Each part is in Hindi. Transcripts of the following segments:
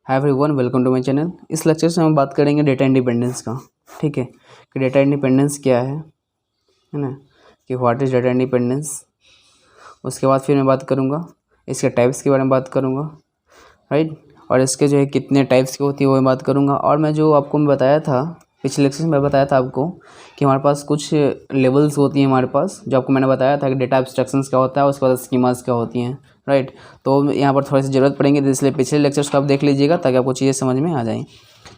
Hi everyone, welcome to my channel. इस लेक्चर से हम बात करेंगे डेटा इंडिपेंडेंस का। ठीक है कि डेटा इंडिपेंडेंस क्या है ना, कि व्हाट इज़ डेटा इंडिपेंडेंस। उसके बाद फिर मैं बात करूँगा इसके टाइप्स के बारे में बात करूँगा, राइट। और इसके जो है कितने टाइप्स की होती है वो मैं बात करूँगा। और मैं जो आपको मैं बताया था पिछले लेक्चर में, मैं बताया था आपको कि हमारे पास कुछ लेवल्स होती हैं हमारे पास, जो आपको मैंने बताया था कि डेटा एब्स्ट्रैक्शंस क्या होता है, उसके बाद स्कीमास क्या होती हैं, राइट। तो यहाँ पर थोड़ी सी ज़रूरत पड़ेंगी, तो इसलिए पिछले लेक्चर्स को आप देख लीजिएगा ताकि आपको चीज़ें समझ में आ जाएँ।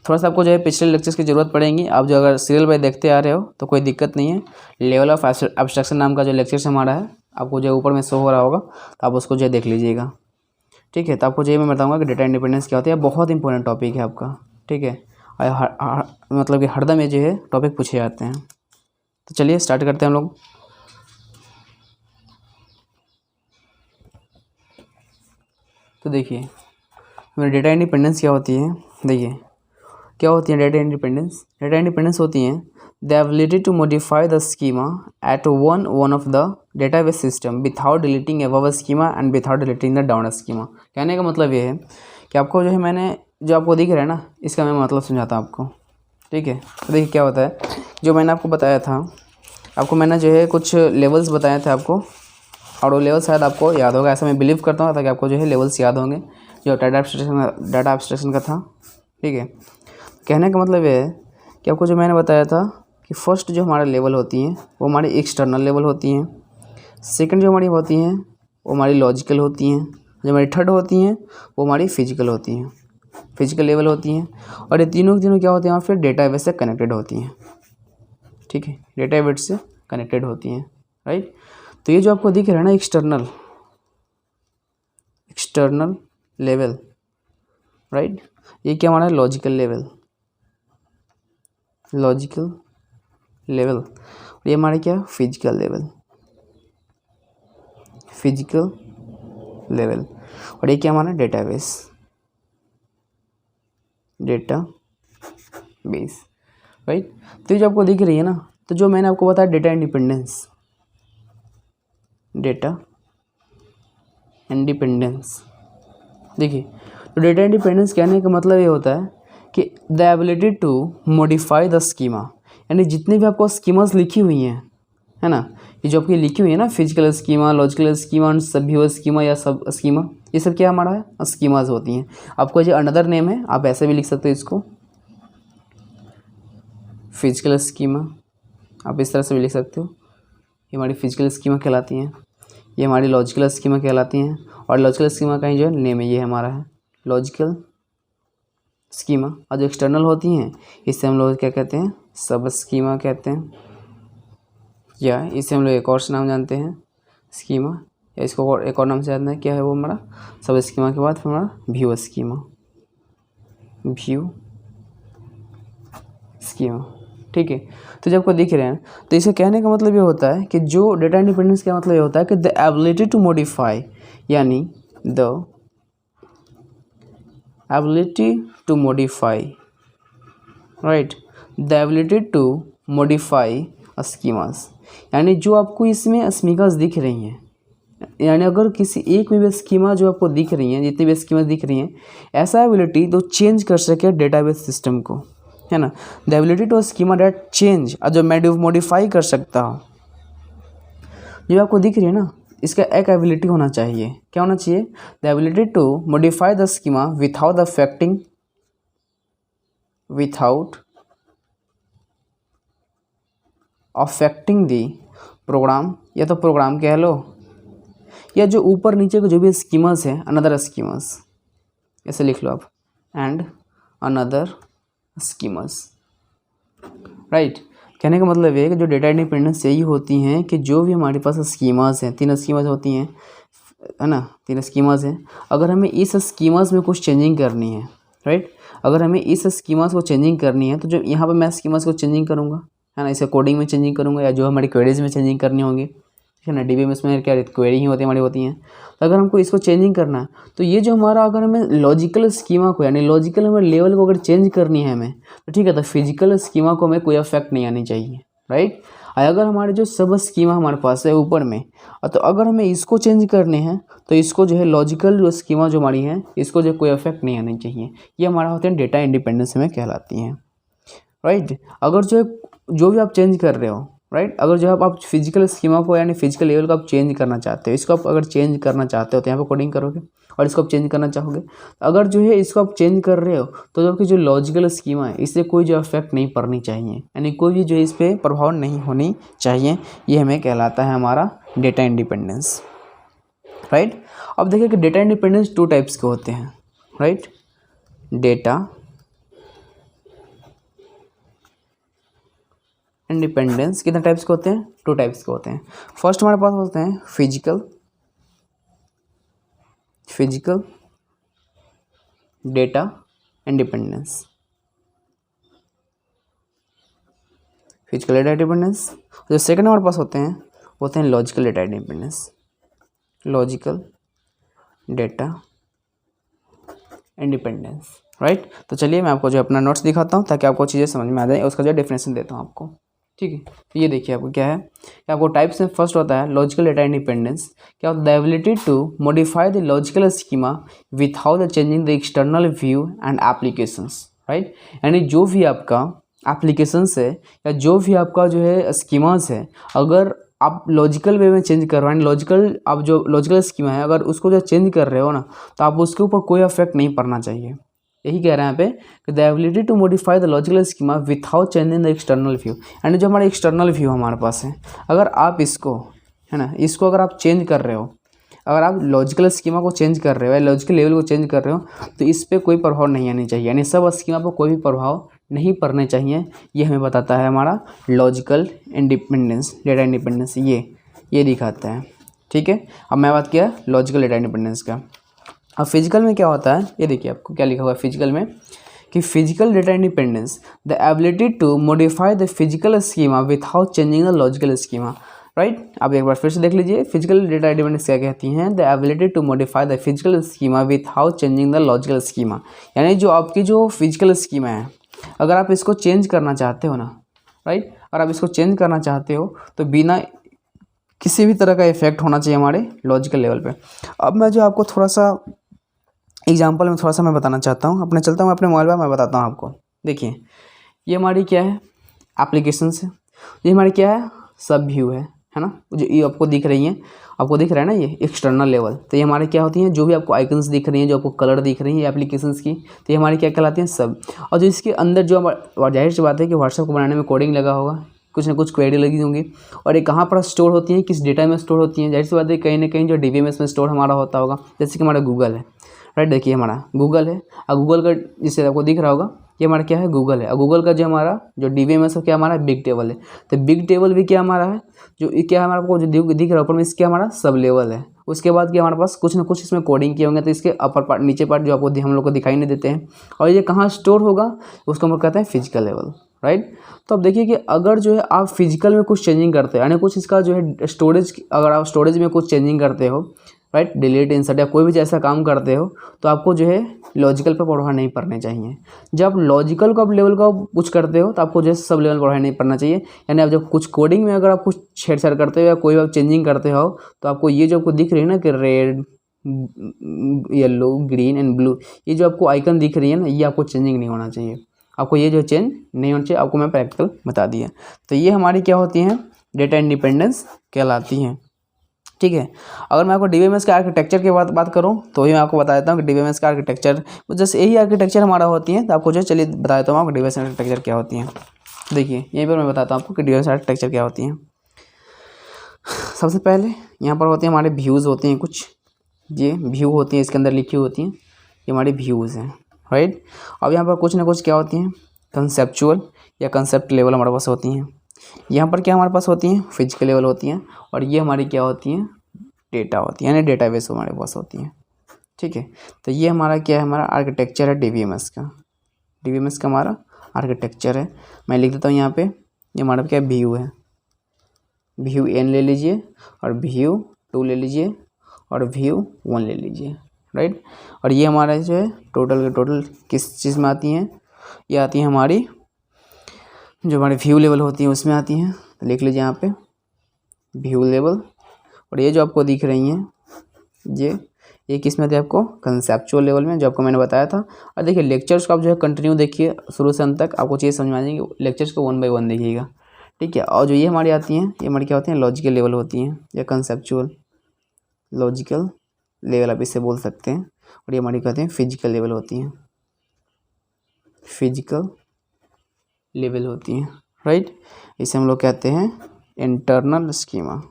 थोड़ा सा आपको जो है पिछले लेक्चर्स की ज़रूरत पड़ेगी। आप जो अगर सीरियल बाय देखते आ रहे हो तो कोई दिक्कत नहीं है। लेवल ऑफ एब्स्ट्रैक्शन नाम का जो लेक्चर्स हमारा है, आपको जो ऊपर में शो हो रहा होगा, तो आप उसको जो है देख लीजिएगा। ठीक है, तो आपको जो मैं बताऊँगा कि डेटा इंडिपेंडेंस क्या होती है। बहुत इंपॉर्टेंट टॉपिक है आपका, ठीक है। मतलब कि हरदम ये जो है टॉपिक पूछे जाते हैं। तो चलिए स्टार्ट करते हैं हम लोग। तो देखिए डेटा इंडिपेंडेंस क्या होती है। देखिए क्या होती है डेटा इंडिपेंडेंस। डेटा इंडिपेंडेंस होती है the ability to modify the schema at one of the database system without deleting above schema and without deleting the down schema. कहने का मतलब ये है कि आपको जो है मैंने जो आपको दिख रहा है ना, इसका मैं मतलब समझाता हूँ आपको। ठीक है, तो देखिए क्या होता है, जो मैंने आपको बताया था, आपको मैंने जो है कुछ लेवल्स बताए थे आपको, और वो लेवल शायद आपको याद होगा, ऐसा मैं बिलीव करता हूँ, ताकि आपको जो है लेवल्स याद होंगे जो डाटा एब्स्ट्रैक्शन का था। ठीक है, कहने का मतलब ये है कि आपको जो मैंने बताया था कि फर्स्ट जो हमारा लेवल होती हैं वो हमारी एक्सटर्नल लेवल होती हैं, सेकंड जो हमारी होती हैं वो हमारी लॉजिकल होती हैं, जो हमारी थर्ड होती हैं वो हमारी फिजिकल होती हैं, फिजिकल लेवल होती हैं। और ये तीनों क्या होती हैं, फिर डेटाबेस से कनेक्टेड होती हैं। ठीक है, डेटाबेस से कनेक्टेड होती हैं, राइट। तो ये जो आपको दिख रहा है ना एक्सटर्नल लेवल, राइट, ये क्या हमारा लॉजिकल लेवल, और ये हमारे क्या फिजिकल लेवल, और ये क्या हमारा डेटाबेस, राइट। तो ये जो आपको दिख रही है ना, तो जो मैंने आपको बताया डेटा इंडिपेंडेंस, देखिए तो डेटा इंडिपेंडेंस कहने का मतलब ये होता है कि the ability to modify the schema, यानी जितनी भी आपको स्कीमास लिखी हुई हैं, है ना, ये जो आपकी लिखी हुई है ना, फिजिकल स्कीमा, लॉजिकल स्कीमा, सभी स्कीमा या सब स्कीमा, ये सब क्या हमारा है, स्कीमास होती हैं। आपको जो अनदर नेम है, आप ऐसे भी लिख सकते हो इसको, फिजिकल स्कीमा, आप इस तरह से भी लिख सकते हो। ये हमारी फिजिकल स्कीमा कहलाती हैं, ये हमारी लॉजिकल स्कीमा कहलाती हैं। और लॉजिकल स्कीमा का ही जो है नेम है, ये हमारा है लॉजिकल स्कीमा। और जो एक्सटर्नल होती हैं इससे हम लोग क्या कहते हैं, सब स्कीमा कहते हैं, या इसे हम लोग एक और से नाम जानते हैं स्कीमा, या इसको और एक और नाम से जानते हैं, क्या है वो हमारा सब स्कीमा के बाद फिर हमारा व्यू स्कीमा। ठीक है, तो जब आपको दिख रहे हैं, तो इसे कहने का मतलब ये होता है कि जो डेटा इंडिपेंडेंस का मतलब ये होता है कि द एबिलिटी टू मॉडिफाई, यानी the ability to modify, right, the ability to modify schemas, यानी जो आपको इसमें स्कीमास दिख रही हैं, यानी अगर किसी एक में भी स्कीमा जो आपको दिख रही हैं, जितनी भी स्कीमा दिख रही हैं, ऐसा एबिलिटी तो चेंज कर सके डेटाबेस सिस्टम को, है ना। The ability to schema date change, जो मैं मॉडिफाई कर सकता हूँ, जो आपको दिख रही है ना, इसका एक एबिलिटी होना चाहिए। क्या होना चाहिए, the ability to modify the schema without affecting the program, या तो प्रोग्राम कह लो, या जो ऊपर नीचे के जो भी स्कीमास हैं, अनदर स्कीमास, ऐसे लिख लो आप, एंड अनदर स्कीमास, राइट। कहने का मतलब ये है कि जो डेटा इंडिपेंडेंस यही होती हैं कि जो भी हमारे पास स्कीमास हैं, 3 स्कीमास होती हैं, है ना, 3 स्कीमास हैं। अगर हमें इस स्कीमास में कुछ चेंजिंग करनी है, राइट, अगर हमें इस स्कीमास को चेंजिंग करनी है, तो जो यहाँ पर मैं स्कीमास को चेंजिंग करूँगा, है ना, इसे कोडिंग में चेंजिंग करूँगा, या जो हमारी क्वेरीज में चेंजिंग करनी होंगी, ठीक है ना, DBMS में क्या क्वेरी ही होती हैं। तो अगर हमको इसको चेंजिंग करना है, तो ये जो हमारा, अगर हमें लॉजिकल स्कीमा को, यानी लॉजिकल हमें लेवल को अगर चेंज करनी है हमें, तो ठीक है, तो फिजिकल स्कीमा को हमें कोई अफेक्ट नहीं आनी चाहिए, राइट। अगर हमारे जो सब स्कीमा हमारे पास है ऊपर में, तो अगर हमें इसको चेंज करने हैं तो इसको जो है लॉजिकल जो स्कीमा जो हमारी है इसको जो कोई इफेक्ट नहीं आनी चाहिए। ये हमारा होते हैं डेटा इंडिपेंडेंस में कहलाती हैं, राइट। अगर जो भी आप चेंज कर रहे हो, राइट, अगर जो आप फिजिकल स्कीमा को यानी फिजिकल लेवल को आप चेंज करना चाहते हो, इसको आप अगर चेंज करना चाहते हो तो यहाँ पे कोडिंग करोगे और इसको आप चेंज करना चाहोगे। अगर जो है इसको आप चेंज कर रहे हो तो जो आपकी जो लॉजिकल स्कीमा है इससे कोई जो इफेक्ट नहीं पड़नी चाहिए, यानी कोई भी जो इस पर प्रभाव नहीं होनी चाहिए। ये हमें कहलाता है हमारा डेटा इंडिपेंडेंस, राइट। अब देखिए कि डेटा इंडिपेंडेंस 2 टाइप्स के होते हैं, राइट। डेटा इंडिपेंडेंस कितने टाइप्स के होते हैं? 2 टाइप्स के होते हैं। फर्स्ट हमारे पास होते हैं physical data independence, physical data independence. जो सेकंड हमारे पास होते हैं logical data independence, logical data independence, right. तो चलिए मैं आपको जो अपना नोट्स दिखाता हूँ ताकि आपको चीज़ें समझ में आ जाए, उसका जो डेफिनेशन देता हूँ आपको, ठीक है। तो ये देखिए आपको क्या है कि आपको टाइप्स में फर्स्ट होता है लॉजिकल डेटा इंडिपेंडेंस, क्या होता है? The ability to modify the logical schema without the changing the external view and applications, right. यानी जो भी आपका एप्लीकेशंस है या जो भी आपका जो है स्कीमास है, अगर आप लॉजिकल वे में चेंज कर रहे हैं, लॉजिकल आप जो लॉजिकल स्कीमा है अगर उसको जो चेंज कर रहे हो ना, तो आप उसके ऊपर कोई इफेक्ट नहीं पड़ना चाहिए। यही कह रहे हैं यहाँ पे कि the ability to modify the logical schema without changing the external view, यानी जो हमारा एक्सटर्नल व्यू हमारे पास है, अगर आप इसको, है ना, इसको अगर आप चेंज कर रहे हो, अगर आप लॉजिकल स्कीमा को चेंज कर रहे हो या लॉजिकल लेवल को चेंज कर रहे हो, तो इस पर कोई प्रभाव नहीं आनी चाहिए, यानी सब स्कीमा पर कोई भी प्रभाव नहीं पड़ने चाहिए। ये हमें बताता है हमारा लॉजिकल इंडिपेंडेंस, डेटा इंडिपेंडेंस, ये दिखाता है, ठीक है। अब मैं बात किया लॉजिकल डेटा इंडिपेंडेंस का। अब फिजिकल में क्या होता है, ये देखिए आपको क्या लिखा हुआ है फिजिकल में कि physical data independence the ability to modify the physical schema without changing the logical schema, right. अब एक बार फिर से देख लीजिए फिजिकल डेटा इंडिपेंडेंस क्या कहती हैं? The ability to modify the physical schema without changing the logical schema, यानी जो आपकी जो फिजिकल स्कीमा है अगर आप इसको चेंज करना चाहते हो ना, राइट, अगर आप इसको चेंज करना चाहते हो तो बिना किसी भी तरह का इफेक्ट होना चाहिए हमारे लॉजिकल लेवल पे। अब मैं जो आपको थोड़ा सा एग्जाम्पल में थोड़ा सा मैं बताना चाहता हूँ, अपने चलता हूँ अपने मोबाइल पर, मैं बताता हूँ आपको। देखिए ये हमारी क्या है, एप्लीकेशंस है, ये हमारी क्या है, सब व्यू है ना, जो ये आपको दिख रही हैं, आपको दिख रहा है ना ये एक्सटर्नल लेवल। तो ये हमारे क्या होती हैं, जो भी आपको आइकन्स दिख रही हैं, जो आपको कलर दिख रही हैं एप्लीकेशंस की, तो ये हमारी क्या कहलाती हैं, सब। और जो इसके अंदर जो जाहिर सी बात है कि व्हाट्सएप को बनाने में कोडिंग लगा होगा, कुछ ना कुछ क्वेरी लगी होंगी, और ये कहाँ पर स्टोर होती हैं, किस डेटा में स्टोर होती हैं, जाहिर सी बात है कहीं ना कहीं जो DBMS में स्टोर हमारा होता होगा, जैसे कि हमारा गूगल है, राइट। देखिए हमारा गूगल है, और गूगल का जिससे आपको दिख रहा होगा ये हमारा क्या है, गूगल है। और गूगल का जो हमारा जो DBMS है क्या हमारा बिग टेबल है। तो बिग टेबल भी क्या हमारा है, जो क्या हमारा को जो दिख रहा है ऊपर में, इसके हमारा सब लेवल है। उसके बाद क्या हमारे पास कुछ ना कुछ इसमें कोडिंग किए होंगे, तो इसके अपर पार्ट नीचे पार्ट जो आपको हम लोग को दिखाई नहीं देते हैं, और ये कहाँ स्टोर होगा उसको हम लोग कहते हैं फिजिकल लेवल, राइट। तो अब देखिए कि अगर जो है आप फिजिकल में कुछ चेंजिंग करते हो, यानी कुछ इसका जो है स्टोरेज, अगर आप स्टोरेज में कुछ चेंजिंग करते हो, राइट, डिलीट इंसर्ट या कोई भी ऐसा काम करते हो, तो आपको जो है लॉजिकल पर प्रभाव नहीं पड़ने चाहिए। जब लॉजिकल का लेवल का कुछ करते हो तो आपको जो है सब लेवल प्रभाव नहीं पड़ना चाहिए। यानी आप जब कुछ कोडिंग में अगर आप कुछ छेड़छाड़ करते हो या कोई आप चेंजिंग करते हो, तो आपको ये जो आपको दिख रही है ना कि red, yellow, green and blue, ये जो आपको आइकन दिख रही है ना, ये आपको चेंजिंग नहीं होना चाहिए, आपको ये जो चेंज नहीं होना चाहिए, आपको मैं प्रैक्टिकल बता दिया। तो ये हमारी क्या होती हैं, डेटा इंडिपेंडेंस कहलाती हैं, ठीक है। अगर मैं आपको DBMS के आर्किटेक्चर की बात करूं तो ये मैं आपको बता देता हूँ कि DBMS का आर्किटेक्चर जैसे यही आर्किटेक्चर हमारा होती है। तो आपको जो चलिए बता देता हूँ आपको DBMS आर्किटेक्चर क्या होती है। देखिए यहीं पर मैं बताता हूँ आपको कि DBMS आर्किटेक्चर क्या होती है। सबसे पहले यहाँ पर होते हैं हमारे व्यूज़ होते हैं, कुछ ये व्यू होती हैं, इसके अंदर लिखी होती हैं, ये हमारी व्यूज़ हैं, राइट। अब यहाँ पर कुछ ना कुछ क्या होती हैं, कंसेप्चुअल या कंसेप्ट लेवल हमारे पास होती हैं। यहाँ पर क्या हमारे पास होती हैं, फिजिकल लेवल होती हैं, और ये हमारी क्या होती हैं, डेटा होती है, यानी डेटाबेस हमारे पास होती है, ठीक है। तो ये हमारा क्या है, हमारा आर्किटेक्चर है DBMS का। DBMS का हमारा आर्किटेक्चर है। मैं लिख देता हूँ यहाँ पे, ये हमारा क्या व्यू है, व्यू N ले लीजिए, और व्यू 2 ले लीजिए, और व्यू 1 ले लीजिए, राइट। और ये हमारा जो है टोटल किस चीज़ में आती हैं, ये आती है हमारी जो हमारे व्यू लेवल होती हैं उसमें आती हैं। तो लिख लीजिए यहाँ पे व्यू लेवल। और ये जो आपको दिख रही हैं ये किस में आती है आपको कंसेप्चुअल लेवल में, जो आपको मैंने बताया था। और देखिए लेक्चर्स को आप जो है कंटिन्यू देखिए शुरू से अंत तक, आपको चीज़ समझ में आ जाएंगी। लेक्चर्स को 1 बाय 1 देखिएगा, ठीक है। और जो ये हमारी आती हैं ये हमारी क्या होती हैं लॉजिकल लेवल होती हैं या कंसेप्चुअल लॉजिकल लेवल आप इससे बोल सकते हैं। और ये हमारी कहते हैं फिजिकल लेवल होती हैं, फिजिकल लेवल होती हैं, राइट। इसे हम लोग कहते हैं इंटरनल स्कीमा,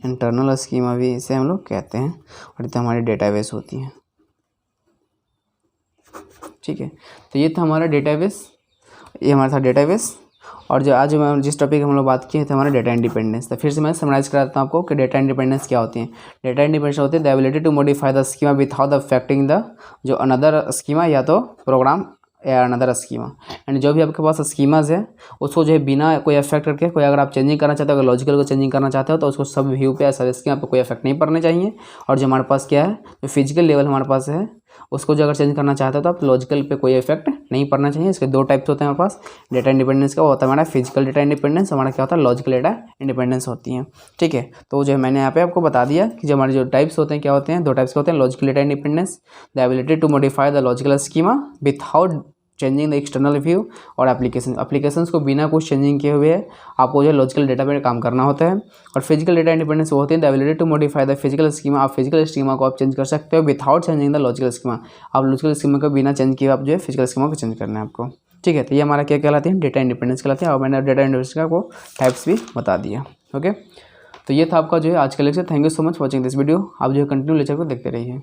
इंटरनल स्कीमा भी इसे हम लोग कहते हैं। और ये हमारी डेटाबेस होती हैं, ठीक है। तो ये था हमारा डेटाबेस, ये हमारा था डेटाबेस। और जो आज मैं जिस टॉपिक हम लोग बात किए थे हमारा डेटा इंडिपेंडेंस। तो फिर से मैं समराइज करा देता हूँ आपको कि डेटा इंडिपेंडेंस क्या होती है। डेटा इंडिपेंडेंस होती है the ability to modify the schema without affecting the जो अनदर स्कीमा या तो प्रोग्राम या अनदर स्कीमा। एंड जो भी आपके पास स्कीमाज है उसको जो है बिना कोई अफेक्ट करके, कोई अगर आप चेंजिंग करना चाहते हो, अगर लॉजिकल को चेंजिंग करना चाहते हो तो उसको सब व्यू पे या सब स्कीमा पे कोई अफेक्ट नहीं पड़ने चाहिए। और जो हमारे पास क्या है जो फिजिकल लेवल हमारे पास है उसको जो अगर चेंज करना चाहते हो तो आप लॉजिकल पे कोई इफेक्ट नहीं पड़ना चाहिए। इसके 2 टाइप्स होते हैं हमारे पास डेटा इंडिपेंडेंस का, वो होता है हमारा फिजिकल डेटा इंडिपेंडेंस, हमारा क्या होता है लॉजिकल डेटा इंडिपेंडेंस होती है, ठीक है। तो जो है मैंने यहाँ पे आपको बता दिया कि जो हमारे जो टाइप्स होते हैं क्या होते हैं, 2 टाइप्स के होते हैं। Logical data independence the ability to modify the logical schema without changing the external view. और एप्लीकेशंस को बिना कुछ चेंजिंग किए हुए आपको जो है लॉजिकल डेटा पे काम करना होता है। और फिजिकल डेटा इंडिपेंडेंस वो होती है the ability to modify the physical schema. आप फिजिकल स्कीमा को आप चेंज कर सकते हो without changing the logical schema. आप लॉजिकल स्कीमा को बिना चेंज किए आप जो है फिजिकल स्कीमा को चेंज करना है आपको, ठीक है। तो ये हमारा क्या कहलाती है डेटा इंडिपेंडेंस कहलाती है। और मैंने डेटा इंडिपेंडेंस का को टाइप्स भी बता दिया, ओके। तो ये था आपका जो है आज का lecture. Thank you so much watching this video. आप जो है कंटिन्यू लेक्चर को देखते रहिए।